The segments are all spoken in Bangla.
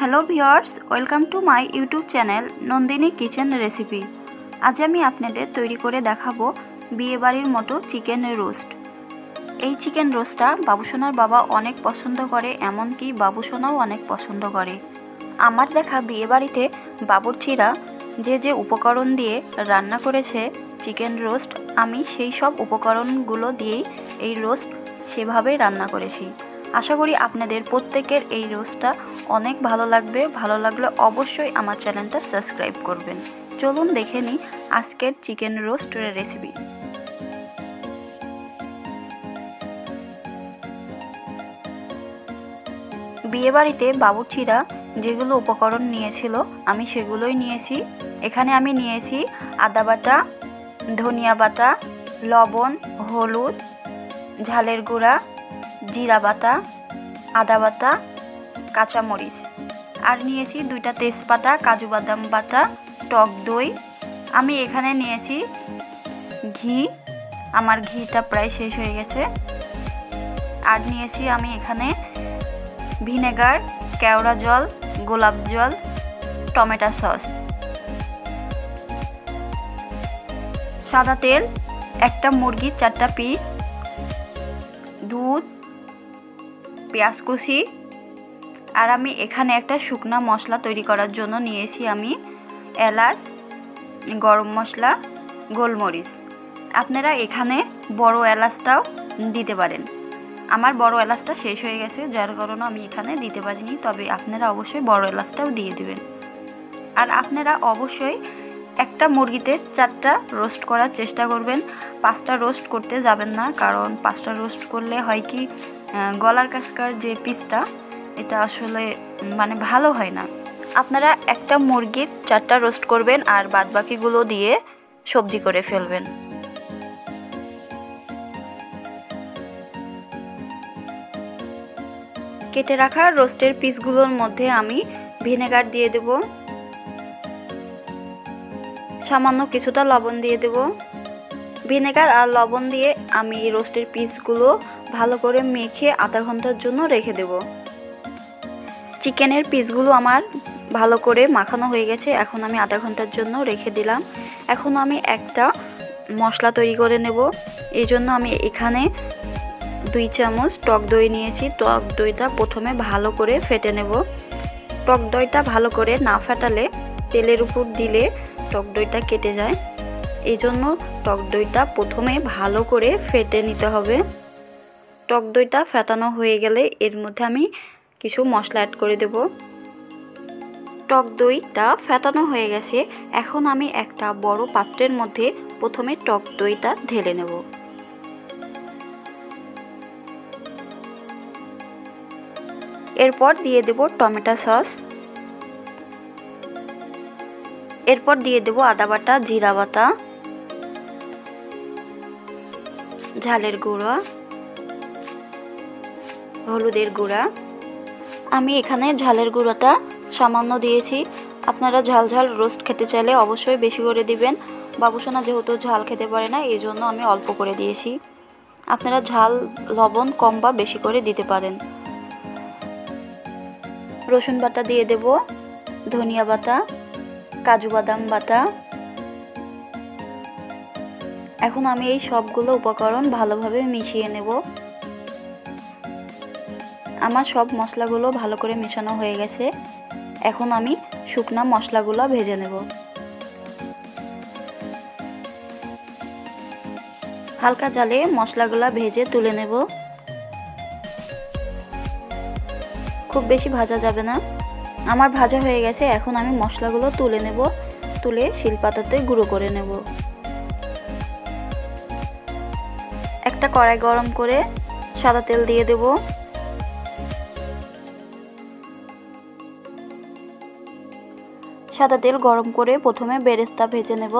Hello viewers, welcome to my YouTube channel Nandini kitchen recipe. আজ আমি আপনাদের তৈরি করে দেখাবো বিয়েবাড়ির মতো চিকেন রোস্ট। এই চিকেন রোস্টটা বাবুসোনার বাবা অনেক পছন্দ করে, এমনকি বাবুসোনাও অনেক পছন্দ করে। আমার দেখা বিয়েবাড়িতে বাবুর্চিরা যে যে উপকরণ দিয়ে রান্না করেছে চিকেন রোস্ট, আমি সেই সব উপকরণগুলো দিয়েই এই রোস্ট সেভাবেই রান্না করেছি। আশা করি আপনাদের প্রত্যেকের এই রোস্টটা অনেক ভালো লাগবে। ভালো লাগলে অবশ্যই আমার চ্যানেলটা সাবস্ক্রাইব করবেন। চলুন দেখে নিই আজকের চিকেন রোস্টের রেসিপি। বিয়েবাড়িতে বাবুর্চিরা যেগুলো উপকরণ নিয়েছিল আমি সেগুলোই নিয়েছি। এখানে আমি নিয়েছি আদা বাটা, ধনিয়া বাটা, লবণ, হলুদ, ঝালের গুঁড়া, জিরা বাটা, আদা বাটা, কাঁচামরিচ, আর নিয়েছি 2টা তেজপাতা, কাজু বাদাম বাটা, টক দই। আমি এখানে নিয়েছি ঘি, আমার ঘিটা প্রায় শেষ হয়ে গেছে। আর নিয়েছি আমি এখানে ভিনেগার, কেওড়া জল, গোলাপ জল, টমেটো সস, সাদা তেল, একটা মুরগির 4টা পিস, দুধ, পেঁয়াজ কুচি। আর আমি এখানে একটা শুকনা মশলা তৈরি করার জন্য নিয়েছি আমি এলাচ, গরম মশলা, গোলমরিচ। আপনারা এখানে বড় এলাচটাও দিতে পারেন। আমার বড় এলাচটা শেষ হয়ে গেছে, যার কারণে আমি এখানে দিতে পারিনি, তবে আপনারা অবশ্যই বড় এলাচটাও দিয়ে দিবেন। আর আপনারা অবশ্যই একটা মুরগিতে 4টা রোস্ট করার চেষ্টা করবেন। 5টা রোস্ট করতে যাবেন না, কারণ 5টা রোস্ট করলে হয় কি গলার কাছকার যে পিসটা এটা আসলে ভালো হয় না। আপনারা একটা মুরগির 4টা রোস্ট করবেন আর বাদবাকিগুলো দিয়ে সবজি করে ফেলবেন। কেটে রাখা রোস্টের পিসগুলোর মধ্যে আমি ভিনেগার দিয়ে দেব, সামান্য কিছুটা লবণ দিয়ে দেব। ভিনেগার আর লবণ দিয়ে আমি রোস্টের পিসগুলো ভালো করে মেখে আধা ঘন্টার জন্য রেখে দেব। চিকেনের পিসগুলো আমার ভালো করে মাখানো হয়ে গেছে, এখন আমি আধা ঘন্টার জন্য রেখে দিলাম। এখন আমি একটা মশলা তৈরি করে নেব। এই জন্য আমি এখানে 2 চামচ টক দই নিয়েছি। টক দইটা প্রথমে ভালো করে ফেটে নেব। টক দইটা ভালো করে না ফেটালে তেলের উপর দিলে টক দইটা কেটে যায়, এই জন্য টক দইটা প্রথমে ভালো করে ফেটে নিতে হবে। টক দইটা ফেটানো হয়ে গেলে এর মধ্যে আমি কিছু মশলা অ্যাড করে দেব। টক দইটা ফেটানো হয়ে গেছে, এখন আমি একটা বড় পাত্রের মধ্যে প্রথমে টক দইটা ঢেলে নেব। এরপর দিয়ে দেব টমেটো সস, এরপর দিয়ে দেব আদা বাটা, জিরা বাটা, ঝালের গুঁড়া, হলুদের গুঁড়া। আমি এখানে ঝালের গুঁড়াটা সামান্য দিয়েছি। আপনারা ঝাল ঝাল রোস্ট খেতে চাইলে অবশ্যই বেশি করে দিবেন। বাবুসোনা যেহেতু ঝাল খেতে পারে না, এই জন্য আমি অল্প করে দিয়েছি। আপনারা ঝাল লবণ কম বা বেশি করে দিতে পারেন। রসুন বাটা দিয়ে দেব, ধনিয়া বাটা, কাজু বাদাম বাটা। এখন আমি এই সবগুলো উপকরণ ভালোভাবে মিশিয়ে নেব। আমার সব মশলাগুলো ভালো করে মেশানো হয়ে গেছে, এখন আমি শুকনা মশলাগুলো ভেজে নেব। হালকা জালে মশলাগুলো ভেজে তুলে নেব। খুব বেশি ভাজা যাবে না। আমার ভাজা হয়ে গেছে, এখন আমি মশলাগুলো তুলে নেব। তুলে শিলপাতাতে গুঁড়ো করে নেব। একটা কড়াই গরম করে সাদা তেল দিয়ে দেব। সাদা তেল গরম করে প্রথমে বেরেস্তা ভেজে নেব।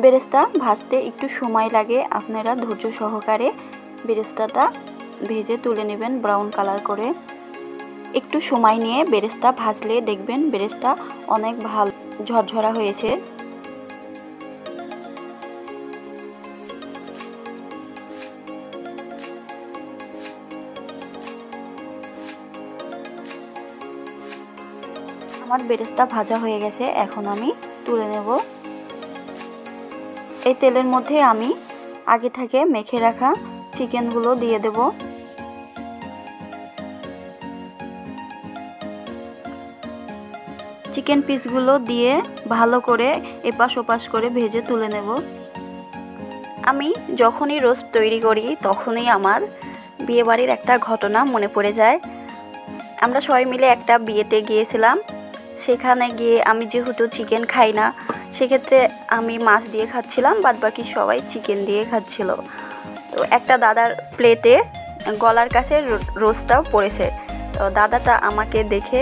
বেরেস্তা ভাজতে একটু সময় লাগে, আপনারা ধৈর্য সহকারে বেরেস্তাটা ভেজে তুলে নেবেন ব্রাউন কালার করে। একটু সময় নিয়ে বেরেস্তা ভাজলে দেখবেন বেরেস্তা অনেক ভালো ঝরঝরা হয়েছে। আমার বেরেস্তা ভাজা হয়ে গেছে, এখন আমি তুলে নেব। এই তেলের মধ্যে আমি আগে থেকে মেখে রাখা চিকেনগুলো দিয়ে দেব। চিকেন পিসগুলো দিয়ে ভালো করে এপাশ ওপাশ করে ভেজে তুলে নেব। আমি যখনই রোস্ট তৈরি করি তখনই আমার বিয়েবাড়ির একটা ঘটনা মনে পড়ে যায়। আমরা সবাই মিলে একটা বিয়েতে গিয়েছিলাম। সেখানে গিয়ে আমি যেহেতু চিকেন খাই না, সেক্ষেত্রে আমি মাছ দিয়ে খাচ্ছিলাম, বাদবাকি সবাই চিকেন দিয়ে খাচ্ছিল। তো একটা দাদার প্লেটে গলার কাছে রোস্টটাও পড়েছে। তো দাদাটা আমাকে দেখে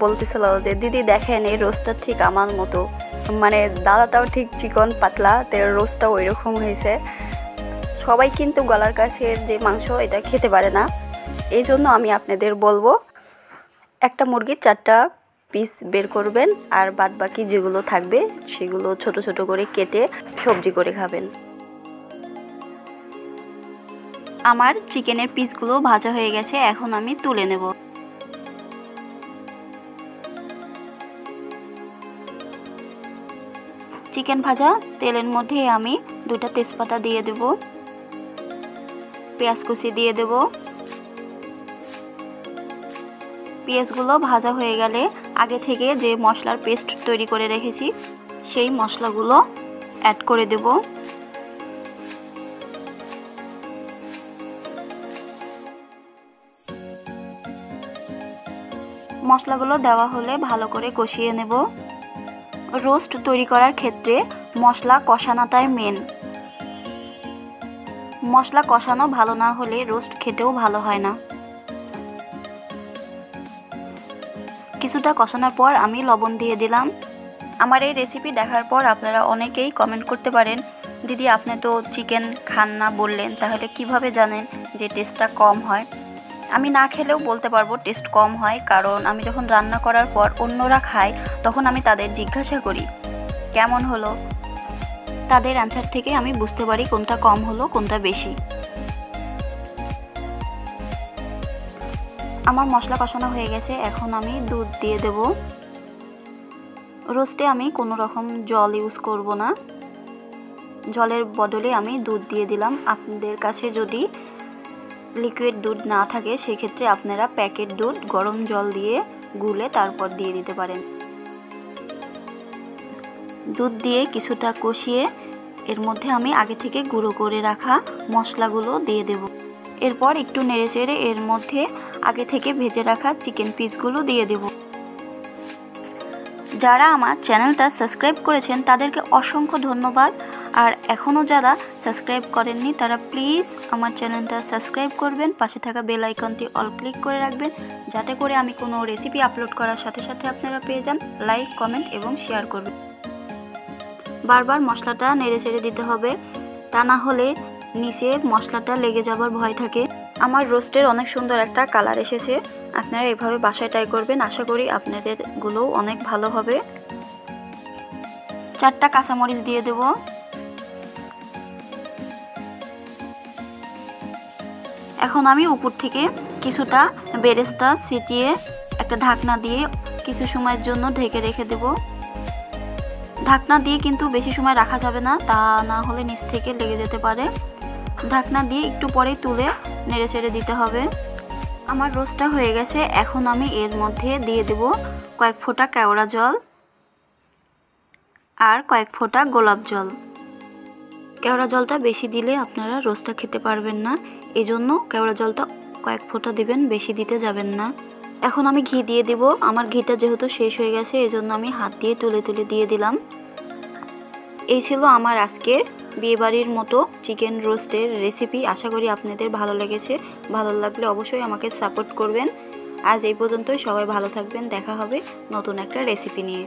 বলতেছিল যে দিদি দেখেন এই রোস্টটা ঠিক আমার মতো, মানে দাদাটাও ঠিক চিকন পাতলা, তো রোস্টটা ওই রকম হয়েছে। সবাই কিন্তু গলার কাছের যে মাংস এটা খেতে পারে না, এই জন্য আমি আপনাদের বলবো একটা মুরগির 4টা পিস বের করবেন, আর বাদবাকি যেগুলো থাকবে সেগুলো ছোট ছোট করে কেটে সবজি করে খাবেন। আমার চিকেনের পিসগুলো ভাজা হয়ে গেছে, এখন আমি তুলে নেব। চিকেন ভাজা তেলের মধ্যে আমি 2টা তেজপাতা দিয়ে দেব, পেঁয়াজ কুচি দিয়ে দেব। পেঁয়াজগুলো ভাজা হয়ে গেলে আগে থেকে যে মশলার পেস্ট তৈরি করে রেখেছি সেই মশলাগুলো অ্যাড করে দেব। মশলাগুলো দেওয়া হলে ভালো করে কষিয়ে নেব। রোস্ট তৈরি করার ক্ষেত্রে মশলা কষানোটাই মেন। মশলা কষানো ভালো না হলে রোস্ট খেতেও ভালো হয় না। কিছুটা কষানোর পর আমি লবণ দিয়ে দিলাম। আমার এই রেসিপি দেখার পর আপনারা অনেকেই কমেন্ট করতে পারেন, দিদি আপনি তো চিকেন খান না বললেন, তাহলে কিভাবে জানেন যে টেস্টটা কম হয়? আমি না খেলেও বলতে পারবো টেস্ট কম হয়, কারণ আমি যখন রান্না করার পর অন্যরা খায় তখন আমি তাদের জিজ্ঞাসা করি কেমন হলো। তাদের অ্যান্সার থেকে আমি বুঝতে পারি কোনটা কম হলো কোনটা বেশি। আমার মশলা কষানো হয়ে গেছে, এখন আমি দুধ দিয়ে দেব। রোস্টে আমি কোনো রকম জল ইউজ করব না, জলের বদলে আমি দুধ দিয়ে দিলাম। আপনাদের কাছে যদি লিকুইড দুধ না থাকে সেক্ষেত্রে আপনারা প্যাকেট দুধ গরম জল দিয়ে গুলে তারপর দিয়ে দিতে পারেন। দুধ দিয়ে কিছুটা কষিয়ে এর মধ্যে আমি আগে থেকে গুঁড়ো করে রাখা মশলাগুলো দিয়ে দেব। এরপর একটু নেড়েচেড়ে এর মধ্যে আগে থেকে ভেজে রাখা চিকেন পিসগুলো দিয়ে দেব। যারা আমার চ্যানেলটা সাবস্ক্রাইব করেছেন তাদেরকে অসংখ্য ধন্যবাদ, আর এখনও যারা সাবস্ক্রাইব করেননি তারা প্লিজ আমার চ্যানেলটা সাবস্ক্রাইব করবেন, পাশে থাকা বেল আইকনটি অল ক্লিক করে রাখবেন, যাতে করে আমি কোনো রেসিপি আপলোড করার সাথে সাথে আপনারা পেয়ে যান। লাইক, কমেন্ট এবং শেয়ার করবেন। বারবার মশলাটা নেড়েচেড়ে দিতে হবে, তা না হলে নিচে মশলাটা লেগে যাবার ভয় থাকে। আমার রোস্টের অনেক সুন্দর একটা কালার এসেছে। আপনারা এভাবে বাসায় ট্রাই করবেন, আশা করি আপনাদেরগুলোও অনেক ভালো হবে। 4টা কাঁচামরিচ দিয়ে দেব। এখন আমি উপর থেকে কিছুটা বেরেস্তা ছিটিয়ে একটা ঢাকনা দিয়ে কিছু সময়ের জন্য ঢেকে রেখে দেব। ঢাকনা দিয়ে কিন্তু বেশি সময় রাখা যাবে না, তা না হলে নিচ থেকে লেগে যেতে পারে। ঢাকনা দিয়ে একটু পরেই তুলে নেড়েচেড়ে দিতে হবে। আমার রোস্টটা হয়ে গেছে, এখন আমি এর মধ্যে দিয়ে দেব কয়েক ফোঁটা কেওড়া জল আর কয়েক ফোঁটা গোলাপ জল। কেওড়া জলটা বেশি দিলে আপনারা রোস্টটা খেতে পারবেন না, এজন্য কেওড়া জলটা কয়েক ফোঁটা দিবেন, বেশি দিতে যাবেন না। এখন আমি ঘি দিয়ে দেব। আমার ঘিটা যেহেতু শেষ হয়ে গেছে এজন্য আমি হাত দিয়ে তুলে তুলে দিয়ে দিলাম। এই ছিল আমার আজকের বিয়েবাড়ির মতো চিকেন রোস্টের রেসিপি। আশা করি আপনাদের ভালো লেগেছে। ভালো লাগলে অবশ্যই আমাকে সাপোর্ট করবেন। আজ এই পর্যন্তই, সবাই ভালো থাকবেন। দেখা হবে নতুন একটা রেসিপি নিয়ে।